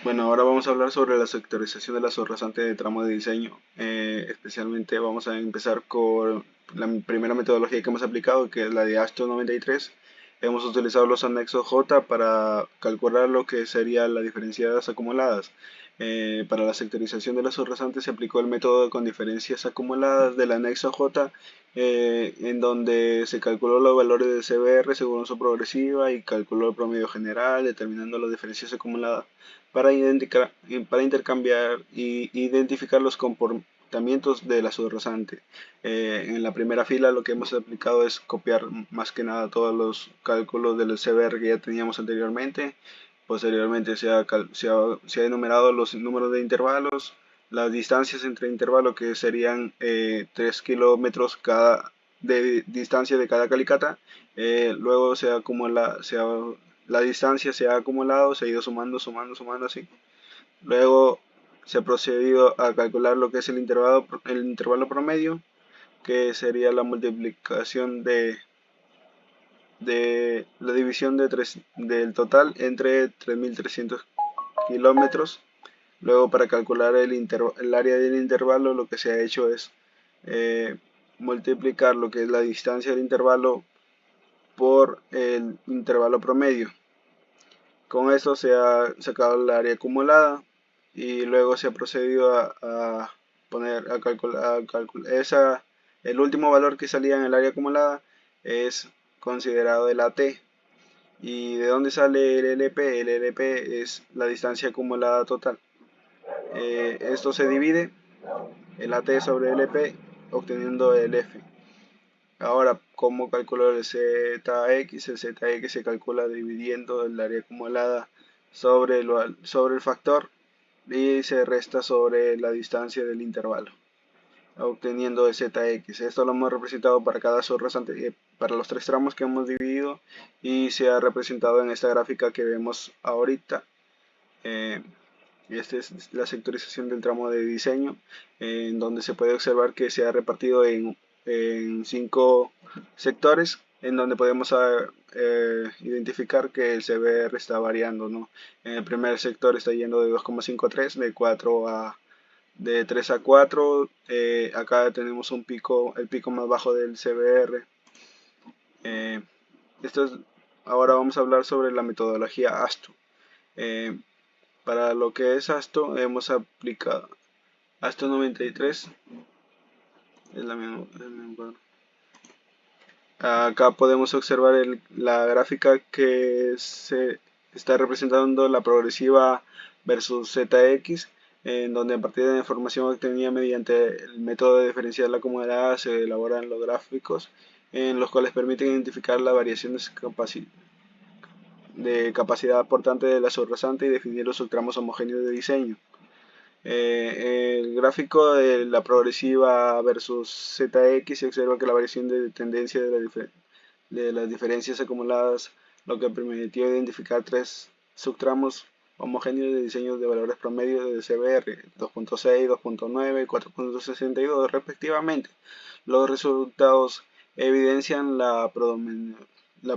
Bueno, ahora vamos a hablar sobre la sectorización de la subrasante de tramo de diseño. Especialmente vamos a empezar con la primera metodología que hemos aplicado, que es la de ASTO 93. Hemos utilizado los anexos J para calcular lo que serían las diferenciadas acumuladas. Para la sectorización de la subrasante se aplicó el método con diferencias acumuladas del anexo J, en donde se calculó los valores de CBR según su progresiva y calculó el promedio general, determinando las diferencias acumuladas para intercambiar y identificar los comportamientos de la subrasante. En la primera fila lo que hemos aplicado es copiar más que nada todos los cálculos del CBR que ya teníamos anteriormente. Posteriormente se ha enumerado los números de intervalos, las distancias entre intervalos que serían 3 kilómetros de distancia de cada calicata. Luego la distancia se ha acumulado, se ha ido sumando así. Luego se ha procedido a calcular lo que es el intervalo promedio, que sería la multiplicación de la división del total entre 3.300 kilómetros. Luego, para calcular el área del intervalo, lo que se ha hecho es eh, multiplicar lo que es la distancia del intervalo por el intervalo promedio. Con esto se ha sacado el área acumulada y luego se ha procedido a poner a calcular, el último valor que salía en el área acumulada es considerado el AT. ¿Y de dónde sale el LP? El LP es la distancia acumulada total. Esto se divide el AT sobre el LP obteniendo el F. Ahora, ¿cómo calculo el ZX? El ZX se calcula dividiendo el área acumulada sobre el factor y se resta sobre la distancia del intervalo, obteniendo el ZX. Esto lo hemos representado para cada subrasante, para los tres tramos que hemos dividido, y se ha representado en esta gráfica que vemos ahorita. Esta es la sectorización del tramo de diseño, en donde se puede observar que se ha repartido en 5 sectores, en donde podemos identificar que el CBR está variando, ¿no? En el primer sector está yendo de 2,5 a 3, de 3 a 4. Acá tenemos el pico más bajo del CBR. Eh, esto es, Ahora vamos a hablar sobre la metodología ASTO. Eh, para lo que es ASTO, hemos aplicado ASTO 93. Es la misma, acá podemos observar la gráfica que se está representando la progresiva versus ZX, en donde a partir de la información obtenida mediante el método de diferencial acumulada se elaboran los gráficos, en los cuales permiten identificar la variación de capacidad aportante de la subrasante y definir los subtramos homogéneos de diseño. El gráfico de la progresiva versus ZX se observa que la variación de tendencia de las diferencias acumuladas, lo que permitió identificar tres subtramos homogéneos de diseños de valores promedio de CBR 2.6, 2.9 y 4.62 respectivamente. Los resultados evidencian la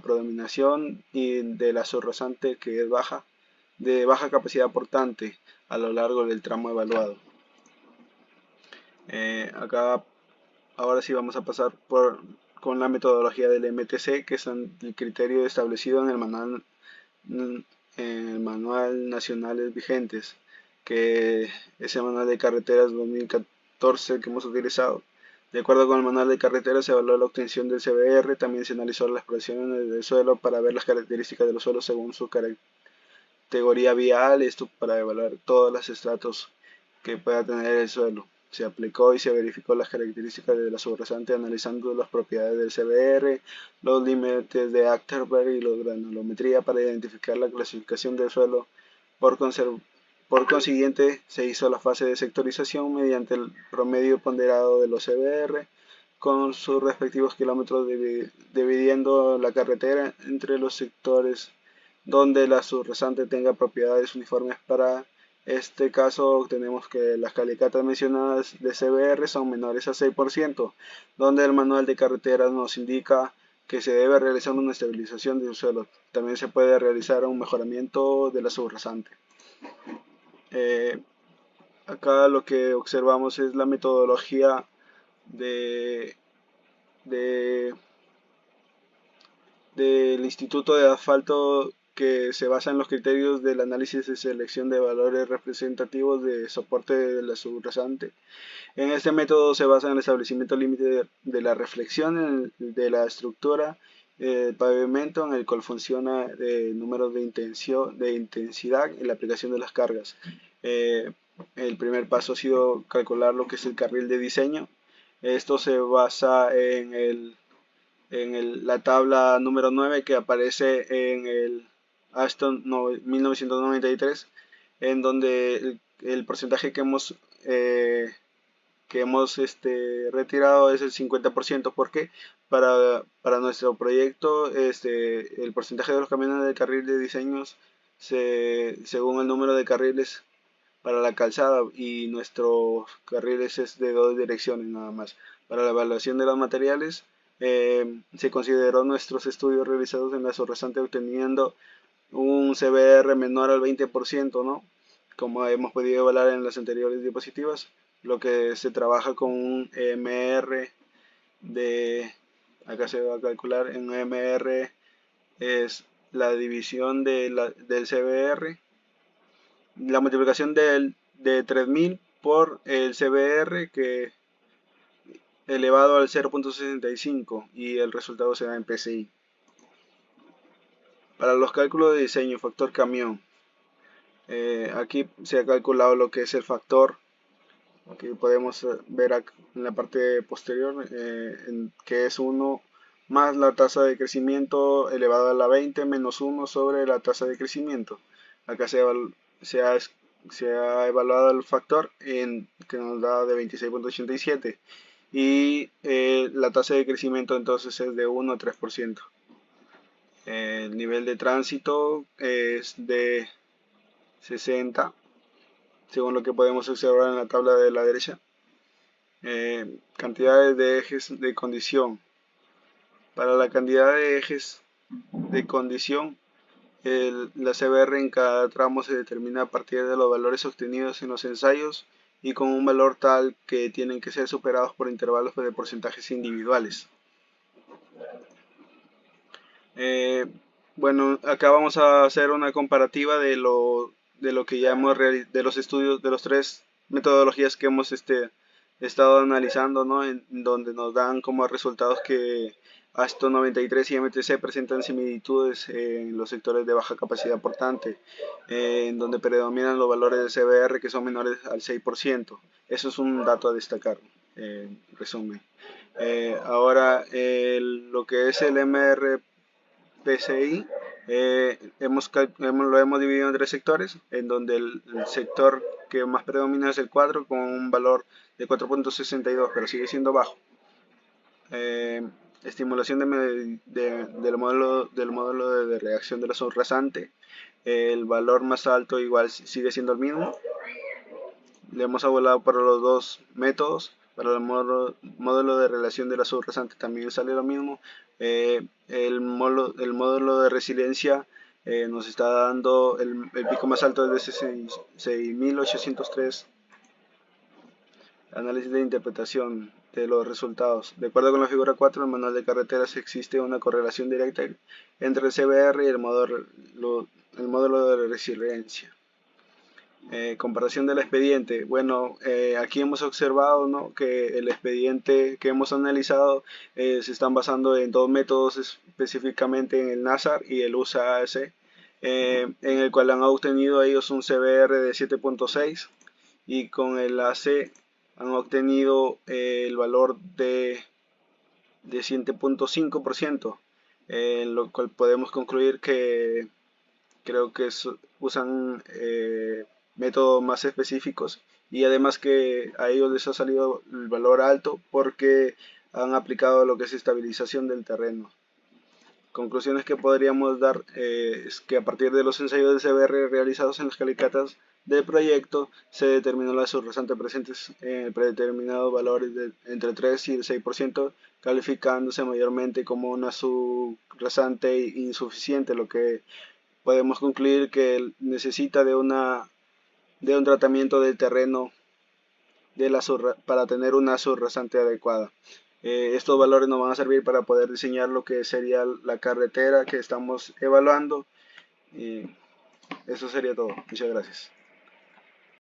predominación de la subrasante que es de baja capacidad aportante a lo largo del tramo evaluado. Acá ahora sí vamos a pasar con la metodología del MTC, que es el criterio establecido en el manual nacionales vigentes, que es el manual de carreteras 2014 que hemos utilizado. De acuerdo con el manual de carreteras se evaluó la obtención del CBR, también se analizó las presiones del suelo para ver las características de los suelos según su categoría vial, esto para evaluar todos los estratos que pueda tener el suelo. Se aplicó y se verificó las características de la subrasante analizando las propiedades del CBR, los límites de Achterberg y la granulometría para identificar la clasificación del suelo. Por consiguiente, se hizo la fase de sectorización mediante el promedio ponderado de los CBR con sus respectivos kilómetros, dividiendo la carretera entre los sectores donde la subrasante tenga propiedades uniformes. Para este caso obtenemos que las calicatas mencionadas de CBR son menores a 6%, donde el manual de carreteras nos indica que se debe realizar una estabilización del suelo. También se puede realizar un mejoramiento de la subrasante. Acá lo que observamos es la metodología de, de- del Instituto de Asfalto, que se basa en los criterios del análisis de selección de valores representativos de soporte de la subrasante. En este método se basa en el establecimiento límite de la reflexión de la estructura del pavimento, en el cual funciona el número de intensidad y la aplicación de las cargas. El primer paso ha sido calcular lo que es el carril de diseño. Esto se basa la tabla número 9 que aparece en el Aston 1993, en donde el porcentaje que hemos retirado es el 50%, porque para nuestro proyecto el porcentaje de los camiones de carril de diseños según el número de carriles para la calzada, y nuestros carriles es de dos direcciones nada más. Para la evaluación de los materiales se consideró nuestros estudios realizados en la subrasante obteniendo un CBR menor al 20%, ¿no? Como hemos podido evaluar en las anteriores diapositivas, lo que se trabaja con un MR acá se va a calcular, en MR es la división del CBR, la multiplicación de 3000 por el CBR que elevado al 0.65, y el resultado se da en PSI. Para los cálculos de diseño, factor camión. Aquí se ha calculado lo que es el factor. Aquí podemos ver en la parte posterior que es 1 más la tasa de crecimiento elevado a la 20 menos 1 sobre la tasa de crecimiento. Acá se ha evaluado el factor que nos da de 26.87, y la tasa de crecimiento entonces es de 1 a 3%. El nivel de tránsito es de 60, según lo que podemos observar en la tabla de la derecha. Cantidades de ejes de condición. Para la cantidad de ejes de condición, la CBR en cada tramo se determina a partir de los valores obtenidos en los ensayos y con un valor tal que tienen que ser superados por intervalos de porcentajes individuales. Bueno, acá vamos a hacer una comparativa de lo que ya hemos de los estudios, de los tres metodologías que hemos estado analizando, ¿no? En donde nos dan como resultados que ASTO 93 y MTC presentan similitudes en los sectores de baja capacidad portante, en donde predominan los valores de CBR que son menores al 6%. Eso es un dato a destacar, en resumen. Ahora, lo que es el MR PCI, lo hemos dividido en tres sectores, en donde el sector que más predomina es el 4, con un valor de 4.62, pero sigue siendo bajo. Estimulación del módulo de reacción de la subrasante, el valor más alto igual sigue siendo el mismo. Le hemos evaluado para los dos métodos. Para el módulo de relación de la subrasante también sale lo mismo. El módulo de resiliencia nos está dando el pico más alto es de 6.803. Análisis de interpretación de los resultados. De acuerdo con la figura 4 del manual de carreteras, existe una correlación directa entre el CBR y el módulo de resiliencia. Comparación del expediente. Bueno, aquí hemos observado, ¿no?, que el expediente que hemos analizado se están basando en dos métodos, específicamente en el NASAR y el USA-AC, en el cual han obtenido ellos un CBR de 7.6, y con el AC han obtenido el valor de 7.5%, en lo cual podemos concluir que creo que usan métodos más específicos, y además que a ellos les ha salido el valor alto porque han aplicado lo que es estabilización del terreno. Conclusiones que podríamos dar es que a partir de los ensayos de CBR realizados en las calicatas del proyecto se determinó la subrasante presentes en predeterminados valores entre 3 y el 6%, calificándose mayormente como una subrasante insuficiente, lo que podemos concluir que necesita de una de un tratamiento del terreno para tener una subrasante adecuada. Estos valores nos van a servir para poder diseñar lo que sería la carretera que estamos evaluando. Y eso sería todo. Muchas gracias.